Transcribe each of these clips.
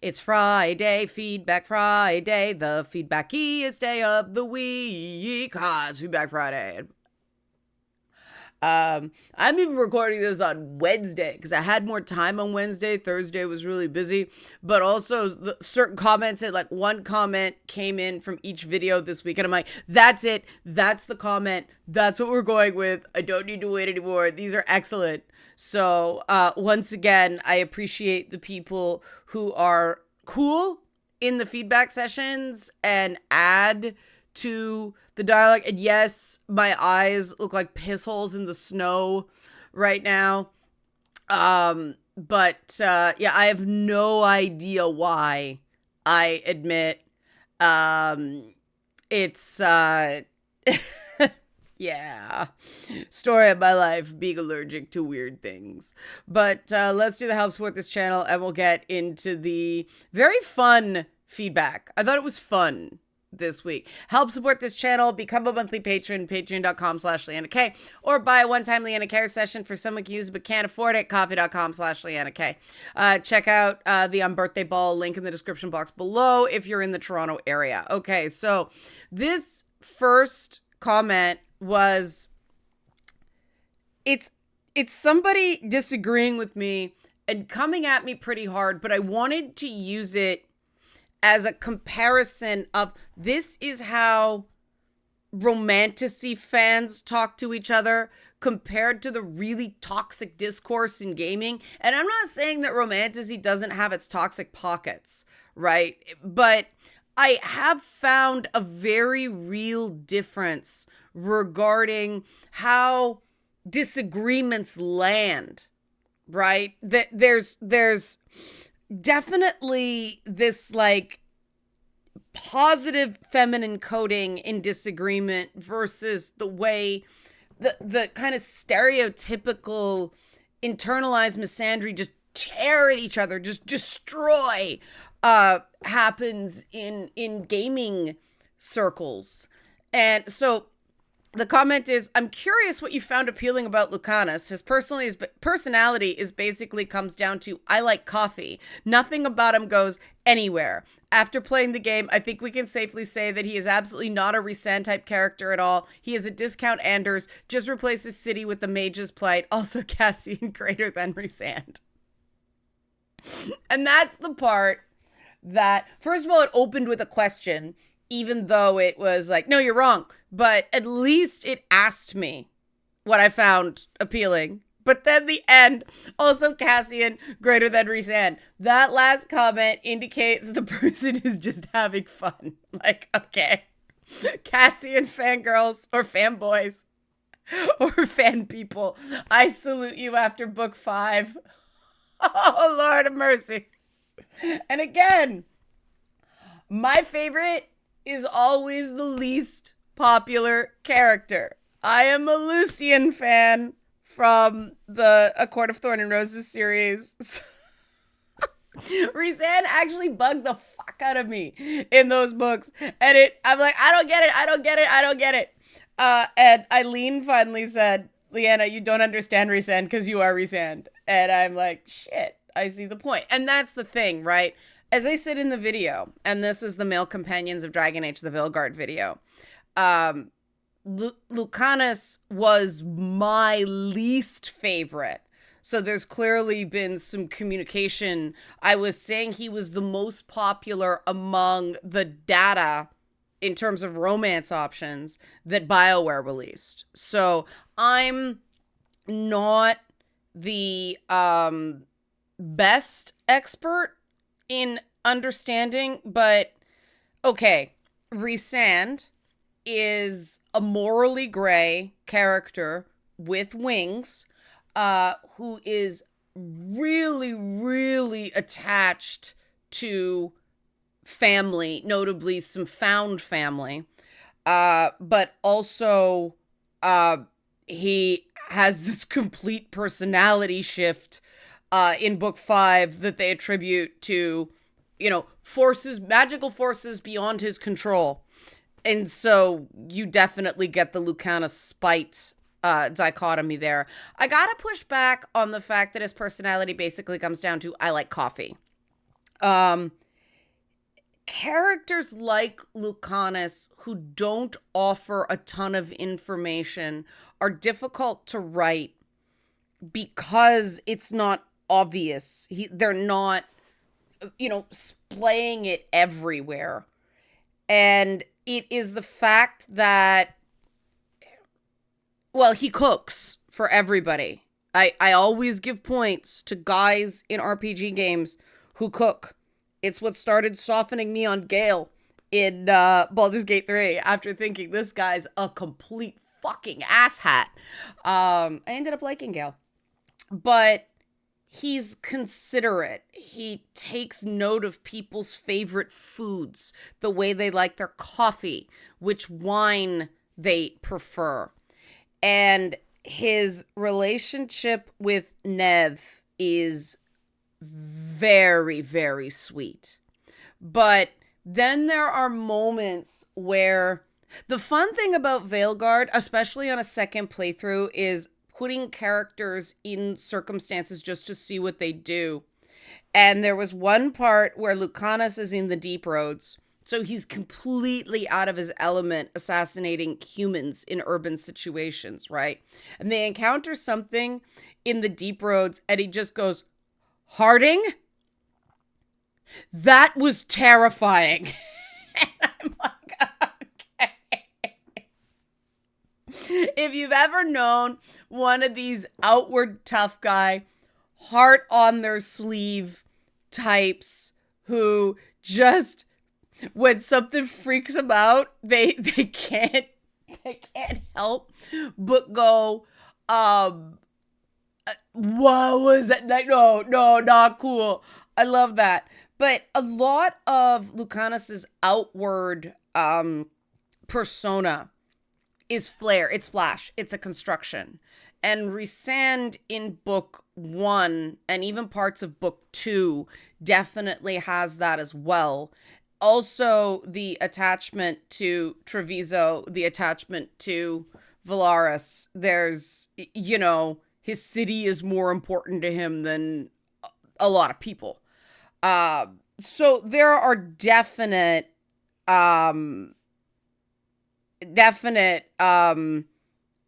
It's Friday, Feedback Friday, the feedbackiest day of the week. It's Feedback Friday. I'm even recording this on Wednesday because I had more time on Wednesday. Thursday was really busy, but also certain comments, like one comment came in from each video this week, and I'm like, that's it. That's the comment. That's what we're going with. I don't need to wait anymore. These are excellent. So once again, I appreciate the people who are cool in the feedback sessions and add to the dialogue. And yes, my eyes look like piss holes in the snow right now. But yeah, I have no idea why. I admit. It's yeah. Story of my life, being allergic to weird things. But let's do the help support this channel, and we'll get into the very fun feedback. I thought it was fun this week. Help support this channel, become a monthly patron, patreon.com/LeannaK, or buy a one-time Leanna Care session for someone who can use it but can't afford it, coffee.com/LeannaK. Check out the birthday ball link in the description box below if you're in the Toronto area. Okay, so this first comment was, it's somebody disagreeing with me and coming at me pretty hard, but I wanted to use it as a comparison of this is how romantasy fans talk to each other compared to the really toxic discourse in gaming. And I'm not saying that romantasy doesn't have its toxic pockets, right? But I have found a very real difference regarding how disagreements land, right? That there's definitely this like positive feminine coding in disagreement versus the way the kind of stereotypical internalized misandry, just tear at each other, just destroy, happens in gaming circles. And so the comment is, I'm curious what you found appealing about Lucanus. His personality is basically comes down to, I like coffee. Nothing about him goes anywhere. After playing the game, I think we can safely say that he is absolutely not a Rhysand type character at all. He is a discount Anders, just replaces City with the Mage's Plight. Also Cassian greater than Rhysand. And that's the part that, first of all, it opened with a question, even though it was like, no, you're wrong. But at least it asked me what I found appealing. But then the end, also Cassian greater than Rhysand. That last comment indicates the person is just having fun. Like, okay, Cassian fangirls or fanboys or fan people, I salute you after book 5. Oh, Lord of mercy. And again, my favorite is always the least popular character. I am a Lucian fan from the A Court of Thorn and Roses series. Rhysand actually bugged the fuck out of me in those books. And I'm like, I don't get it. And Eileen finally said, Leanna, you don't understand Rhysand because you are Rhysand. And I'm like, shit, I see the point. And that's the thing, right? As I said in the video, and this is the Male Companions of Dragon Age the Vilgard video, Lucanus was my least favorite. So there's clearly been some communication. I was saying he was the most popular among the data in terms of romance options that BioWare released. So I'm not the best expert in understanding, but okay, Rhysand is a morally gray character with wings, who is really, really attached to family, notably some found family, but also he has this complete personality shift in book 5 that they attribute to, forces, magical forces beyond his control. And so you definitely get the Lucanus spite dichotomy there. I gotta push back on the fact that his personality basically comes down to, I like coffee. Um, Characters like Lucanus, who don't offer a ton of information, are difficult to write because it's not obvious. They're not, splaying it everywhere. And it is the fact that, well, he cooks for everybody. I always give points to guys in RPG games who cook. It's what started softening me on Gale in Baldur's Gate 3 after thinking this guy's a complete fucking asshat. I ended up liking Gale. But he's considerate. He takes note of people's favorite foods, the way they like their coffee, which wine they prefer. And his relationship with Nev is very, very sweet. But then there are moments where the fun thing about Veilguard, especially on a second playthrough, is putting characters in circumstances just to see what they do. And there was one part where Lucanus is in the Deep Roads. So he's completely out of his element assassinating humans in urban situations, right? And they encounter something in the Deep Roads and he just goes, Harding? That was terrifying. And I'm like, okay. If you've ever known one of these outward tough guy, heart on their sleeve types who just, when something freaks them out, they can't help but go, what was that? No, not cool. I love that. But a lot of Lucanus's outward persona is flair. It's flash. It's a construction. And Rhysand in book 1 and even parts of book 2 definitely has that as well. Also, the attachment to Treviso, the attachment to Valaris. There's, his city is more important to him than a lot of people. So there are definite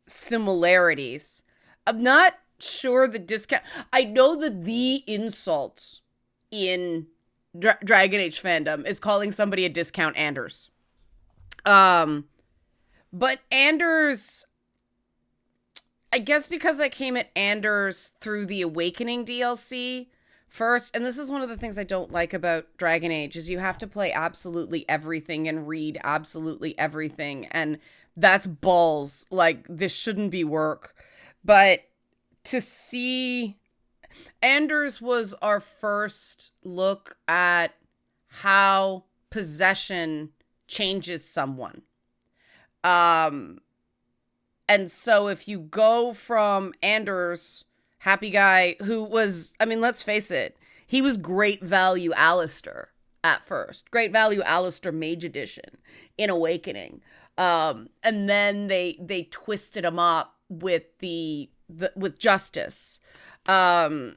similarities. I'm not sure the discount. I know that the insults in Dragon Age fandom is calling somebody a discount Anders. But Anders, I guess because I came at Anders through the Awakening DLC first, and this is one of the things I don't like about Dragon Age, is you have to play absolutely everything and read absolutely everything, and that's balls. Like, this shouldn't be work. But to see, Anders was our first look at how possession changes someone. And so if you go from Anders, happy guy, who was, let's face it, he was great value Alistair at first. Great value Alistair Mage Edition in Awakening. And then they twisted him up with with Justice. Yeah,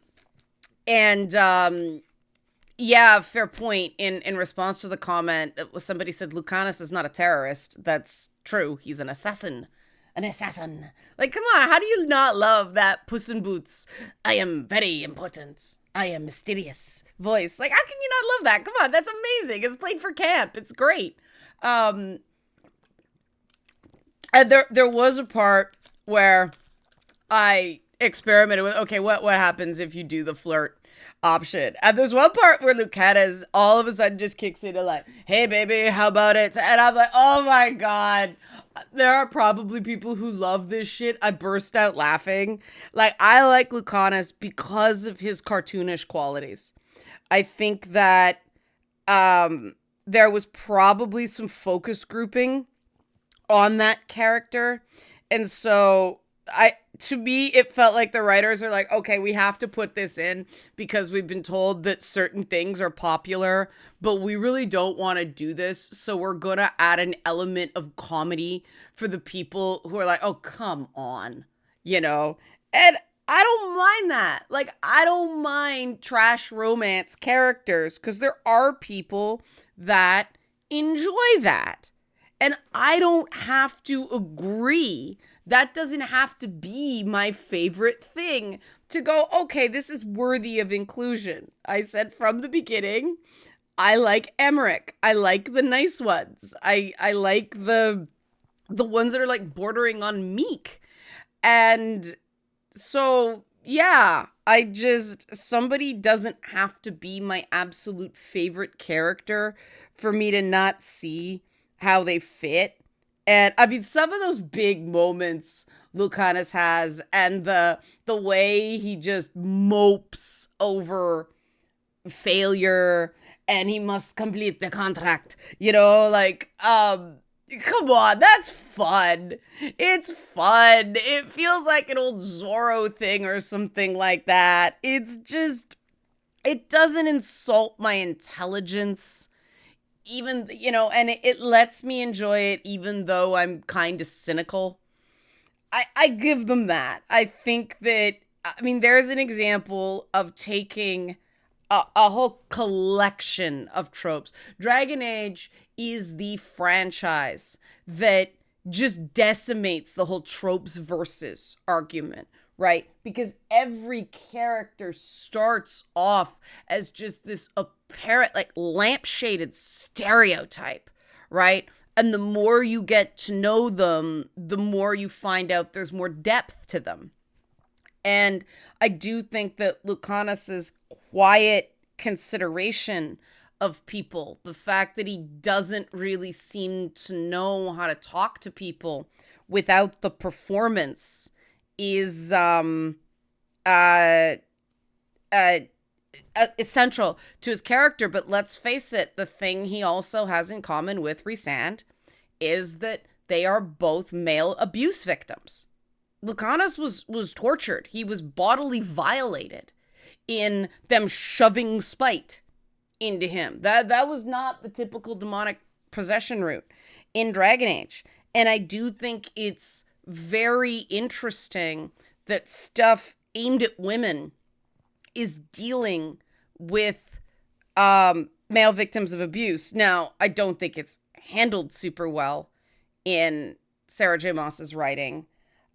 fair point. In response to the comment, somebody said Lucanus is not a terrorist. That's true. He's an assassin. An assassin. Like, come on, how do you not love that Puss in Boots, I am very important, I am mysterious voice? Like, how can you not love that? Come on, that's amazing. It's played for camp. It's great. And there was a part where I experimented with, okay, what happens if you do the flirt option? And there's one part where Lucanus all of a sudden just kicks in and like, hey baby, how about it? And I'm like, oh my God. There are probably people who love this shit. I burst out laughing. Like, I like Lucanus because of his cartoonish qualities. I think that there was probably some focus grouping on that character. And so to me, it felt like the writers are like, okay, we have to put this in because we've been told that certain things are popular, but we really don't want to do this. So we're going to add an element of comedy for the people who are like, oh, come on, And I don't mind that. Like, I don't mind trash romance characters because there are people that enjoy that. And I don't have to agree. That doesn't have to be my favorite thing to go, okay, this is worthy of inclusion. I said from the beginning, I like Emmerich. I like the nice ones. I like the ones that are like bordering on meek. And so, yeah, somebody doesn't have to be my absolute favorite character for me to not see how they fit. And I mean, some of those big moments Lucanus has, and the way he just mopes over failure and he must complete the contract, like, come on, that's fun. It's fun. It feels like an old Zorro thing or something like that. It's just, it doesn't insult my intelligence, even, and it lets me enjoy it, even though I'm kind of cynical. I give them that. I think that, I mean, there's an example of taking a whole collection of tropes. Dragon Age is the franchise that just decimates the whole tropes versus argument, right? Because every character starts off as just this apparent, like, lampshaded stereotype, right? And the more you get to know them, the more you find out there's more depth to them. And I do think that Lucanus's quiet consideration of people, the fact that he doesn't really seem to know how to talk to people without the performance, is essential to his character. But let's face it, the thing he also has in common with Rhysand is that they are both male abuse victims. Lucanus was tortured. He was bodily violated in them shoving spite into him. That was not the typical demonic possession route in Dragon Age. And I do think it's very interesting that stuff aimed at women is dealing with male victims of abuse. Now, I don't think it's handled super well in Sarah J. Maas's writing,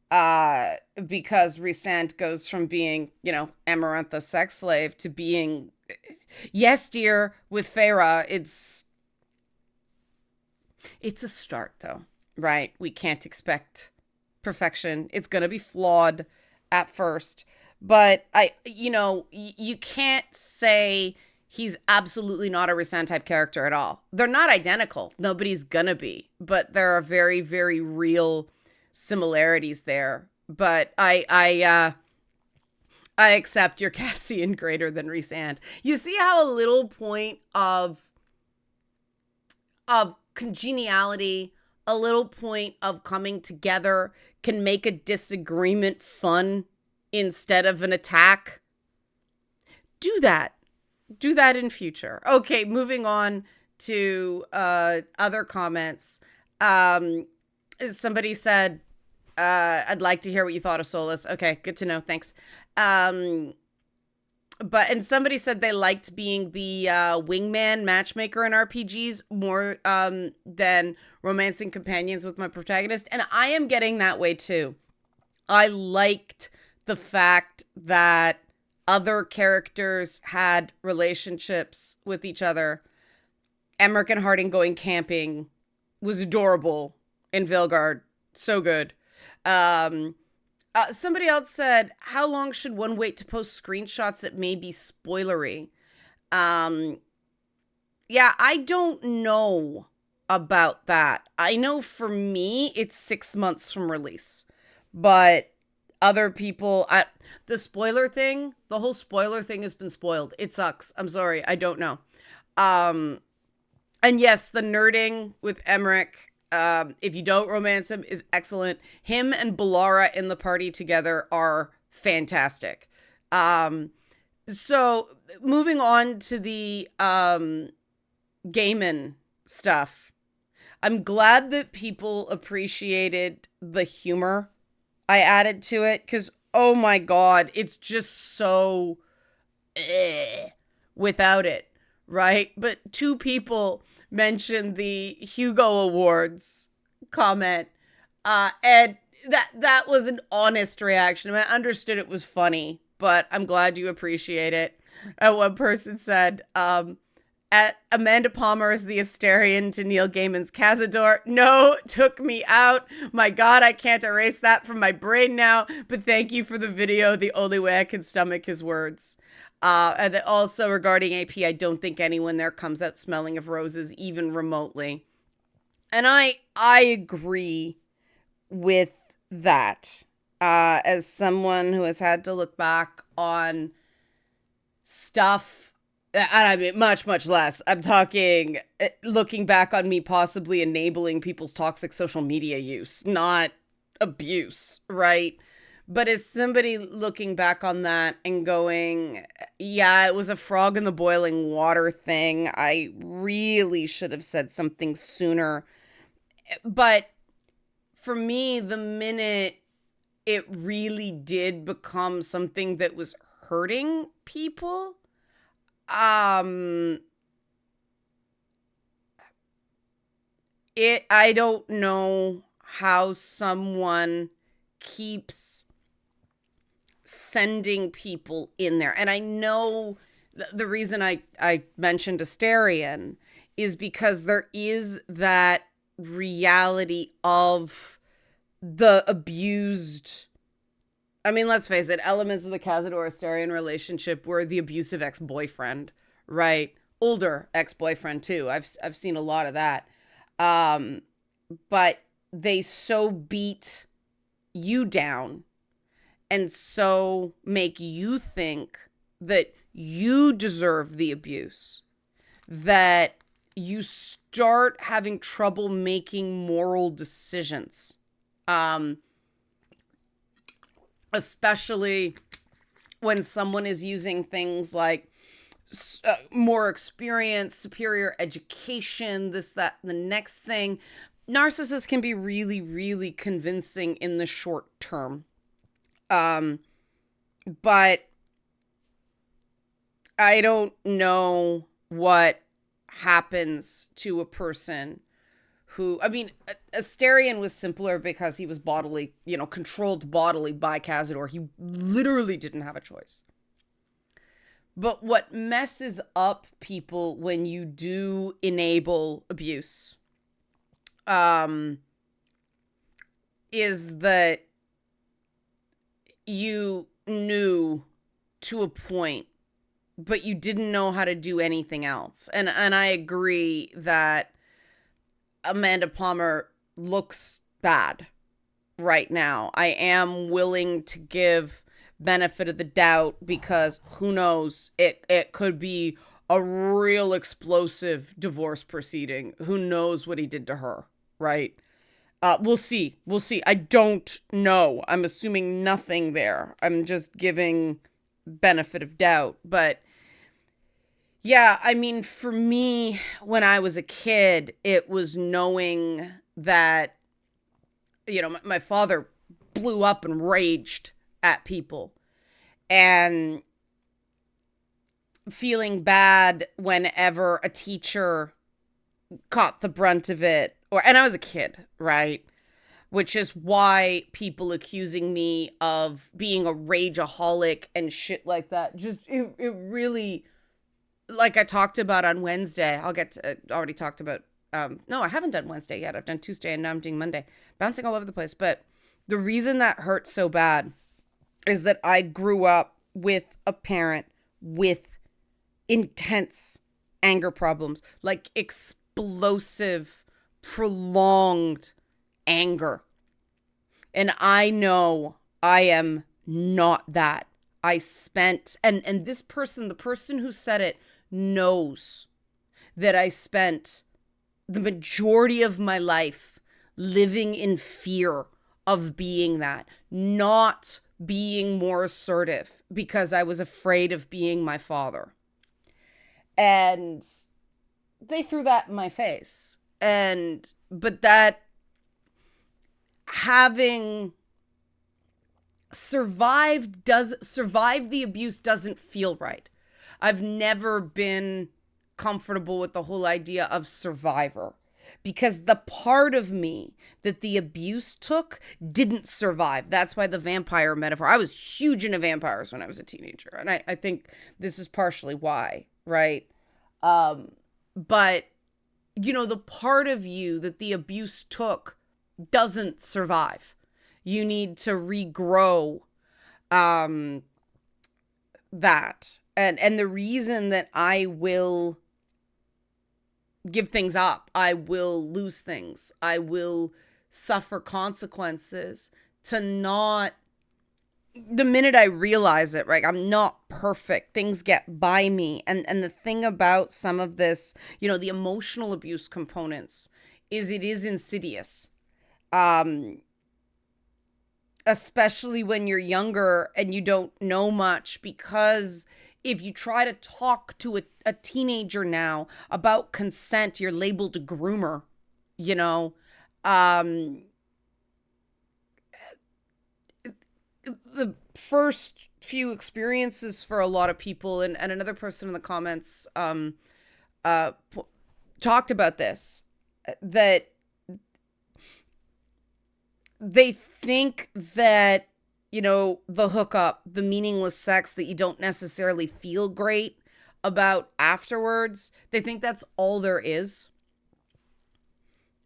because Rhysand goes from being, Amarantha sex slave to being, yes, dear, with Feyre. It's a start, though, right? We can't expect perfection. It's going to be flawed at first. But you can't say he's absolutely not a Rhysand type character at all. They're not identical. Nobody's gonna be. But there are very, very real similarities there. But I accept your Cassian greater than Rhysand. You see how a little point of congeniality, a little point of coming together can make a disagreement fun instead of an attack? Do that in future. Okay, moving on to other comments. Somebody said, I'd like to hear what you thought of Solas. Okay, good to know. Thanks. And somebody said they liked being the wingman matchmaker in RPGs more than romancing companions with my protagonist. And I am getting that way too. I liked the fact that other characters had relationships with each other. Emmerich and Harding going camping was adorable in Vilgard. So good. Somebody else said, how long should one wait to post screenshots that may be spoilery? Yeah, I don't know about that. I know for me, it's 6 months from release. But other people, the spoiler thing, the whole spoiler thing has been spoiled. It sucks. I'm sorry. I don't know. And yes, the nerding with Emmerich, if you don't romance him, is excellent. Him and Bellara in the party together are fantastic. So moving on to the Gaiman stuff. I'm glad that people appreciated the humor I added to it, because oh my God, it's just so without it, right? But two people mentioned the Hugo Awards comment, and that was an honest reaction. I mean, I understood it was funny, but I'm glad you appreciate it. And one person said, at Amanda Palmer is the Asterion to Neil Gaiman's Cazador. No, took me out. My God, I can't erase that from my brain now. But thank you for the video. The only way I can stomach his words. And also regarding AP, I don't think anyone there comes out smelling of roses, even remotely. And I agree with that. As someone who has had to look back on stuff, and I mean, much, much less. I'm talking looking back on me possibly enabling people's toxic social media use, not abuse, right? But as somebody looking back on that and going, yeah, it was a frog in the boiling water thing. I really should have said something sooner. But for me, the minute it really did become something that was hurting people, I don't know how someone keeps sending people in there. And I know the reason I mentioned Asterion is because there is that reality of the abused. I mean, let's face it, elements of the Cazador-Asterion relationship were the abusive ex-boyfriend, right? Older ex-boyfriend, too. I've seen a lot of that. But they so beat you down and so make you think that you deserve the abuse that you start having trouble making moral decisions. Especially when someone is using things like more experience, superior education, this, that, the next thing. Narcissists can be really, really convincing in the short term. But I don't know what happens to a person who, I mean, Asterion was simpler because he was controlled bodily by Cazador. He literally didn't have a choice. But what messes up people when you do enable abuse, is that you knew to a point, but you didn't know how to do anything else. And I agree that Amanda Palmer looks bad right now. I am willing to give benefit of the doubt because who knows, it could be a real explosive divorce proceeding. Who knows what he did to her, right? We'll see. I don't know. I'm assuming nothing there. I'm just giving benefit of doubt. But yeah, I mean, for me, when I was a kid, it was knowing that, my father blew up and raged at people and feeling bad whenever a teacher caught the brunt of it. And I was a kid, right? Which is why people accusing me of being a rageaholic and shit like that, just, it really, like I talked about on Wednesday, already talked about, no, I haven't done Wednesday yet. I've done Tuesday and now I'm doing Monday, bouncing all over the place. But the reason that hurts so bad is that I grew up with a parent with intense anger problems, like explosive, prolonged anger. And I know I am not that. I spent, and this person, the person who said it, knows that I spent the majority of my life living in fear of being that, not being more assertive because I was afraid of being my father. And they threw that in my face. But that having survive the abuse doesn't feel right. I've never been comfortable with the whole idea of survivor, because the part of me that the abuse took didn't survive. That's why the vampire metaphor. I was huge into vampires when I was a teenager, and I think this is partially why, right? But the part of you that the abuse took doesn't survive. You need to regrow that. And the reason that I will give things up, I will lose things, I will suffer consequences, to not, the minute I realize it, right, I'm not perfect, things get by me. And the thing about some of this, the emotional abuse components, is it is insidious. Especially when you're younger and you don't know much, because if you try to talk to a teenager now about consent, you're labeled a groomer, the first few experiences for a lot of people, and another person in the comments talked about this, that they think that, the hookup, the meaningless sex that you don't necessarily feel great about afterwards, they think that's all there is.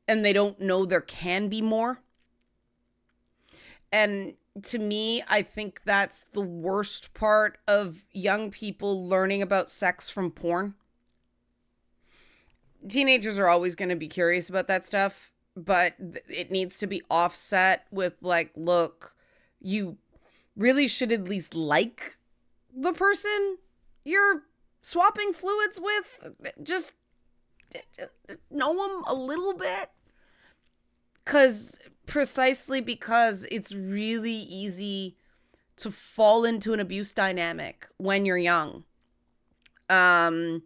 And they don't know there can be more. And to me, I think that's the worst part of young people learning about sex from porn. Teenagers are always going to be curious about that stuff, but it needs to be offset with, like, look, you really should at least like the person you're swapping fluids with. Just know them a little bit. Precisely because it's really easy to fall into an abuse dynamic when you're young. And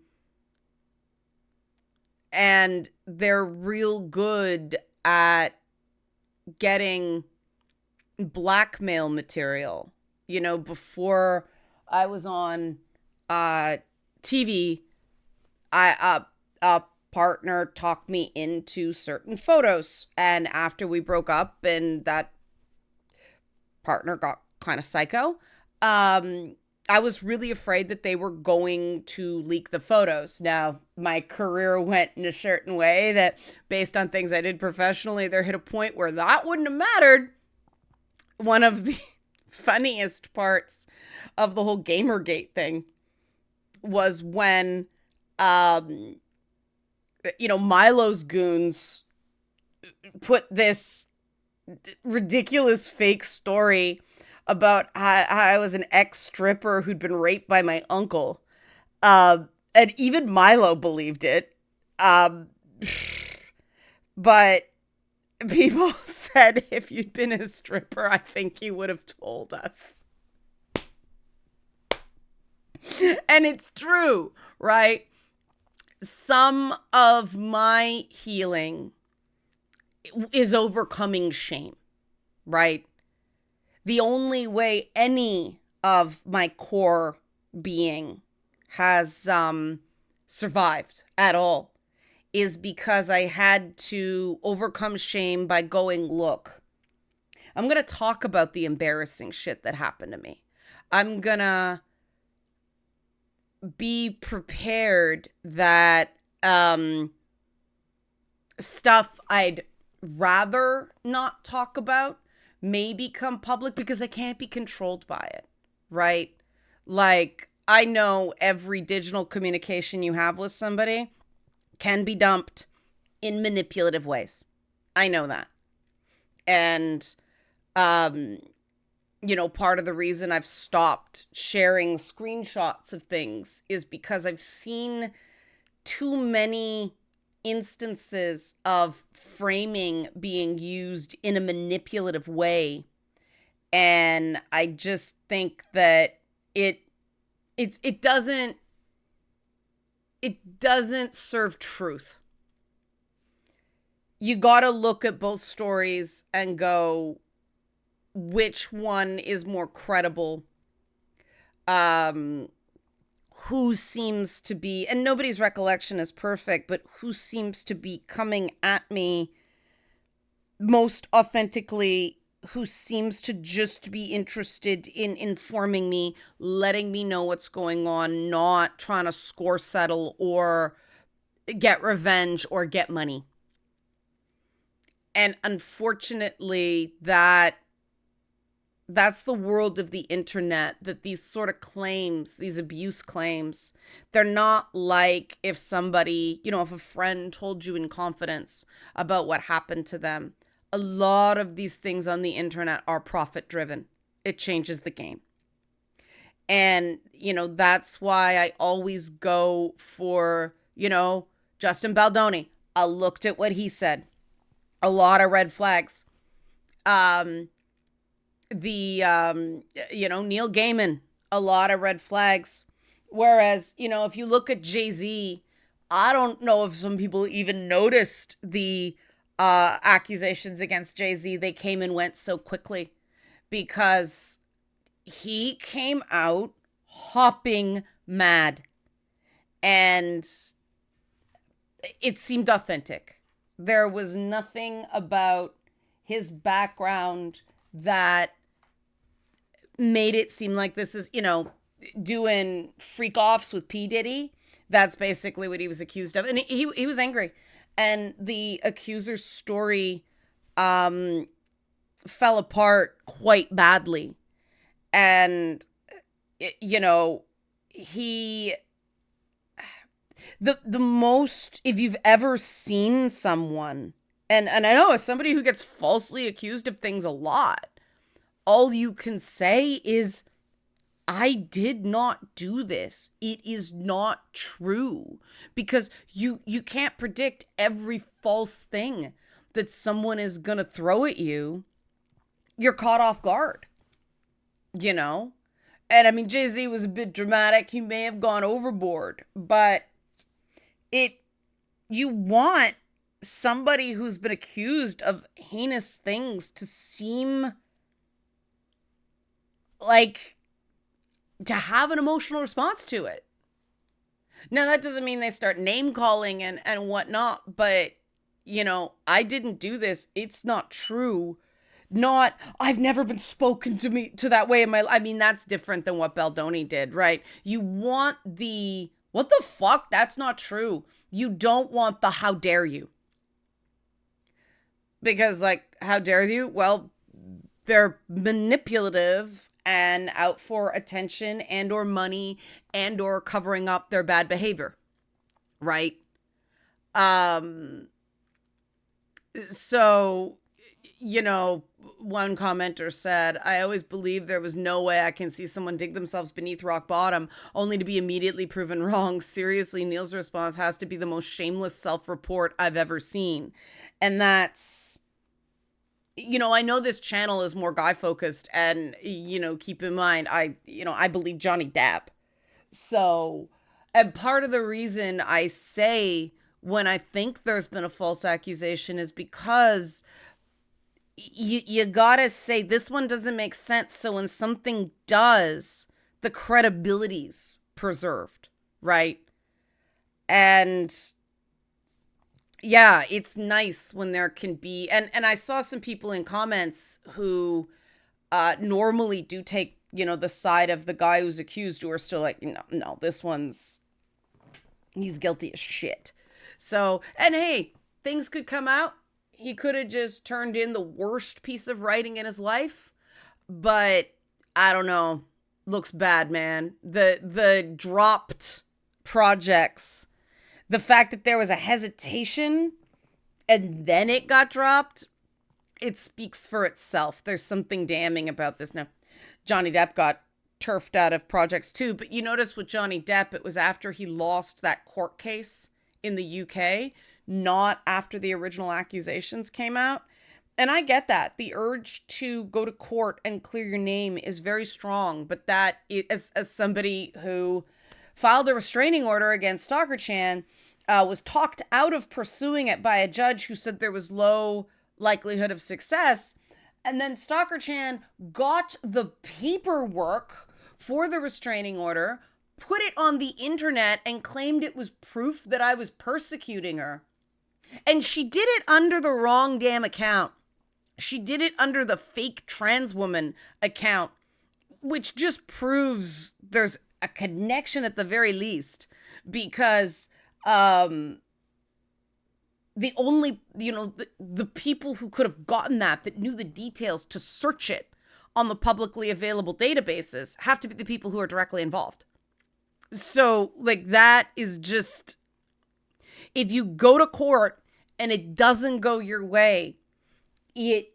they're real good at getting blackmail material. Before I was on TV, a partner talked me into certain photos, and after we broke up and that partner got kind of psycho, I was really afraid that they were going to leak the photos. Now, my career went in a certain way that, based on things I did professionally, there hit a point where that wouldn't have mattered. One of the funniest parts of the whole Gamergate thing was when, Milo's goons put this ridiculous fake story about how I was an ex-stripper who'd been raped by my uncle. And even Milo believed it. But people said, if you'd been a stripper, I think you would have told us. And it's true, right? Some of my healing is overcoming shame, right? The only way any of my core being has survived at all is because I had to overcome shame by going, look, I'm going to talk about the embarrassing shit that happened to me. I'm going to be prepared that stuff I'd rather not talk about may become public because I can't be controlled by it, right? Like, I know every digital communication you have with somebody can be dumped in manipulative ways. I know that. And, part of the reason I've stopped sharing screenshots of things is because I've seen too many instances of framing being used in a manipulative way. And I just think that it doesn't serve truth. You got to look at both stories and go, which one is more credible, um, who seems to be, and nobody's recollection is perfect, but who seems to be coming at me most authentically, who seems to just be interested in informing me, letting me know what's going on, not trying to score settle or get revenge or get money. And unfortunately, that's the world of the internet, that these sort of claims, these abuse claims, they're not like if somebody, if a friend told you in confidence about what happened to them. A lot of these things on the internet are profit driven. It changes the game. And, that's why I always go for, Justin Baldoni. I looked at what he said. A lot of red flags. Neil Gaiman, a lot of red flags. Whereas, if you look at Jay-Z, I don't know if some people even noticed the accusations against Jay-Z. They came and went so quickly because he came out hopping mad and it seemed authentic. There was nothing about his background that made it seem like this is, doing freak offs with P. Diddy. That's basically what he was accused of. And he was angry. And the accuser's story fell apart quite badly. And, the most, if you've ever seen someone, and I know as somebody who gets falsely accused of things a lot, all you can say is, I did not do this. It is not true. Because you can't predict every false thing that someone is going to throw at you. You're caught off guard, And I mean, Jay-Z was a bit dramatic. He may have gone overboard, but you want somebody who's been accused of heinous things to seem like to have an emotional response to it. Now, that doesn't mean they start name calling and whatnot, but, I didn't do this. It's not true. Not, I've never been spoken to that way in my life. I mean, that's different than what Baldoni did, right? You want the, what the fuck? That's not true. You don't want the, how dare you? Because, how dare you? Well, they're manipulative and out for attention and or money and or covering up their bad behavior, right? So, one commenter said, I always believed there was no way I can see someone dig themselves beneath rock bottom only to be immediately proven wrong. Seriously, Neil's response has to be the most shameless self-report I've ever seen. And that's, I know this channel is more guy focused and, keep in mind, I believe Johnny Depp. So, and part of the reason I say when I think there's been a false accusation is because you gotta say this one doesn't make sense. So when something does, the credibility's preserved, right? And yeah, it's nice when there can be, and I saw some people in comments who normally do take, the side of the guy who's accused, who are still like, no, he's guilty as shit. So, and hey, things could come out. He could have just turned in the worst piece of writing in his life, but I don't know. Looks bad, man. The dropped projects, the fact that there was a hesitation and then it got dropped, it speaks for itself. There's something damning about this. Now, Johnny Depp got turfed out of projects too, but you notice with Johnny Depp, it was after he lost that court case in the UK, not after the original accusations came out. And I get that. The urge to go to court and clear your name is very strong, but that, as somebody who filed a restraining order against Stalker Chan, was talked out of pursuing it by a judge who said there was low likelihood of success. And then Stalker Chan got the paperwork for the restraining order, put it on the internet, and claimed it was proof that I was persecuting her. And she did it under the wrong damn account. She did it under the fake trans woman account, which just proves there's a connection at the very least, because the only, the people who could have gotten that knew the details to search it on the publicly available databases have to be the people who are directly involved. So, like, that is just, if you go to court and it doesn't go your way, it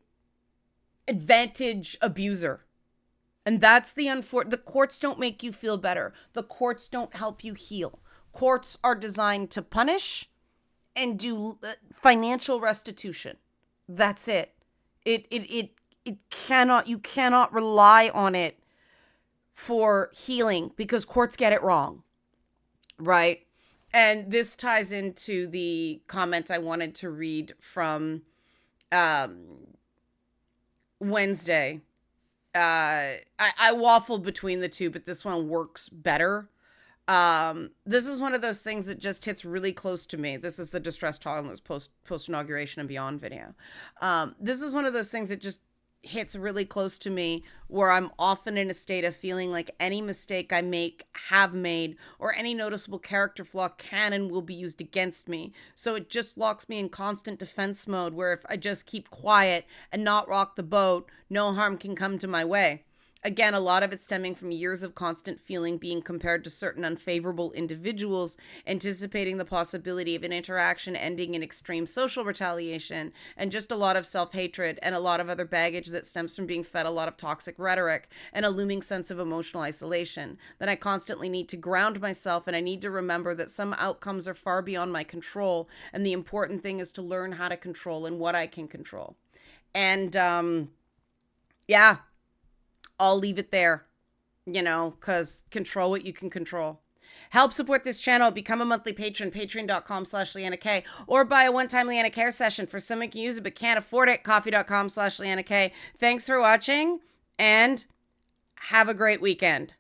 advantage abuser. And that's the courts don't make you feel better. The courts don't help you heal. Courts are designed to punish and do financial restitution. That's it. It cannot, you cannot rely on it for healing because courts get it wrong. Right? And this ties into the comment I wanted to read from Wednesday. I waffled between the two, but this one works better. This is one of those things that just hits really close to me. This is the Distress Tolerance post inauguration and beyond video. This is one of those things that just hits really close to me, where I'm often in a state of feeling like any mistake I have made, or any noticeable character flaw can and will be used against me. So it just locks me in constant defense mode, where if I just keep quiet and not rock the boat, no harm can come to my way. Again, a lot of it stemming from years of constant feeling being compared to certain unfavorable individuals, anticipating the possibility of an interaction ending in extreme social retaliation, and just a lot of self-hatred and a lot of other baggage that stems from being fed a lot of toxic rhetoric and a looming sense of emotional isolation. Then I constantly need to ground myself, and I need to remember that some outcomes are far beyond my control, and the important thing is to learn how to control and what I can control. And yeah, I'll leave it there, because control what you can control. Help support this channel. Become a monthly patron, patreon.com/LeannaK, or buy a one-time Leanna Care session. For some you can use it but can't afford it, coffee.com/LeannaK. Thanks for watching, and have a great weekend.